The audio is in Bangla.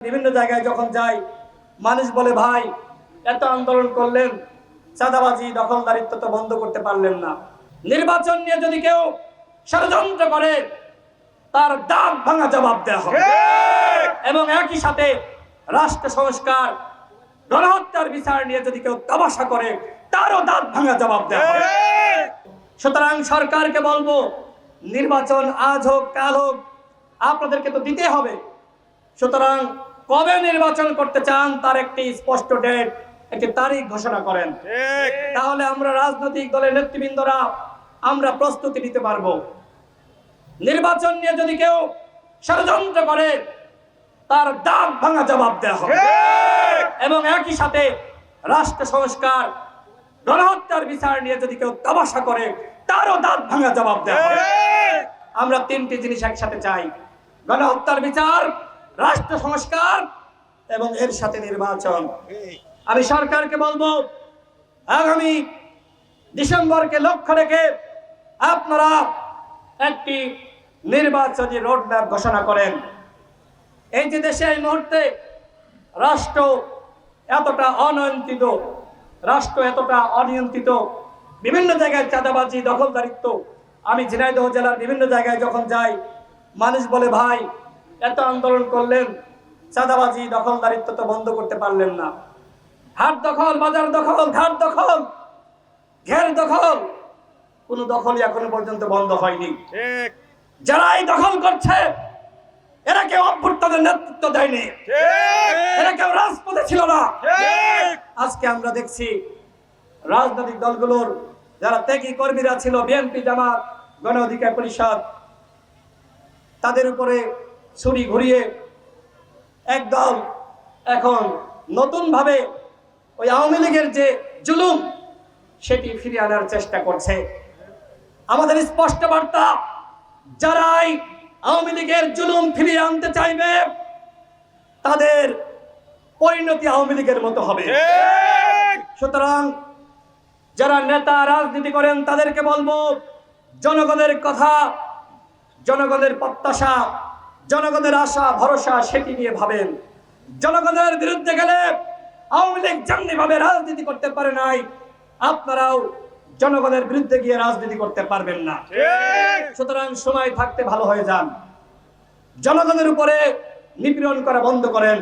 বিভিন্ন জায়গায় যখন যাই মানুষ বলে ভাই এত আন্দোলন করলেন চাঁদাবাজি দখলদারিত্ব তো বন্ধ করতে পারলেন না। নির্বাচন নিয়ে যদি কেউ ষড়যন্ত্র করে তার দাঁত ভাঙা জবাব দেওয়া হবে এবং একই সাথে রাষ্ট্র সংস্কার গণহত্যার বিচার নিয়ে যদি কেউ তামাশা করে তারও দাঁত ভাঙা জবাব দেওয়া হবে। সুতরাং সরকারকে বলবো নির্বাচন আজ হোক কাল হোক আপনাদেরকে তো দিতে হবে। সুতরাং কবে নির্বাচন করতে চান তার একটি স্পষ্ট ডেট, একটি তারিখ ঘোষণা করেন, তাহলে আমরা রাজনৈতিক দলের নেতৃবৃন্দরা আমরা প্রস্তুতি নিতে পারবো। নির্বাচন নিয়ে যদি কেউ ষড়যন্ত্র করে তার দাঁত ভাঙা জবাব দেওয়া হবে এবং একই সাথে রাষ্ট্র সংস্কার গণহত্যার বিচার নিয়ে যদি কেউ তামাশা করে তারও দাঁত ভাঙা জবাব দেওয়া হবে। আমরা তিনটি জিনিস একসাথে চাই: গণহত্যার বিচার, রাষ্ট্র সংস্কার এবং এর সাথে নির্বাচন। আমি সরকারকে বলবো আগামী ডিসেম্বরকে লক্ষ্য রেখে আপনারা একটি নির্বাচনী রোডম্যাপ ঘোষণা করেন। এই যে দেশে এই মুহূর্তে রাষ্ট্র এতটা অনিয়ন্ত্রিত, রাষ্ট্র এতটা অনিয়ন্ত্রিত, বিভিন্ন জায়গায় চাঁদাবাজি দখলদারিত্ব, আমি ঝিনাইদহ জেলার বিভিন্ন জায়গায় যখন যাই মানুষ বলে ভাই এত আন্দোলন করলেন চাঁদাবাজি দখলদারিত্ব তো বন্ধ করতে পারলেন না। হাট দখল, বাজার দখল, ঘাট দখল, ঘের দখল, কোনো দখলই এখনো পর্যন্ত বন্ধ হয়নি। যারা এই দখল করছে এরা কেউ অভ্যুত্থানের নেতৃত্ব দেয়নি, এরা কেউ রাজপথে ছিল না। আজকে আমরা দেখছি রাজনৈতিক দলগুলোর যারা ত্যাগী কর্মীরা ছিল, বিএনপি, জামাত, গণ অধিকার পরিষদ, তাদের উপরে ছুরি ঘুরিয়ে একদল এখন নতুন ভাবে ওই আওয়ামী লীগের যে জুলুম সেটি ফিরিয়ে আনার চেষ্টা করছে। আমাদের স্পষ্ট বার্তা, যারাই আওয়ামী লীগের জুলুম ফিরিয়ে আনতে চাইবে তাদের পরিণতি আওয়ামী লীগের মতো হবে। সুতরাং যারা নেতা রাজনীতি করেন তাদেরকে বলবো জনগণের কথা, জনগণের প্রত্যাশা, জনগণের আশা ভরসা সেটি নিয়ে ভাবেন। জনগণের বিরুদ্ধে গেলে আওয়ামী লীগ যেমনি ভাবে রাজনীতি করতে পারে নাই, আপনারাও জনগণের বিরুদ্ধে গিয়ে রাজনীতি করতে পারবেন না। সুতরাং সময় থাকতে ভালো হয়ে যান, জনগণের উপরে নিপীড়ন করা বন্ধ করেন।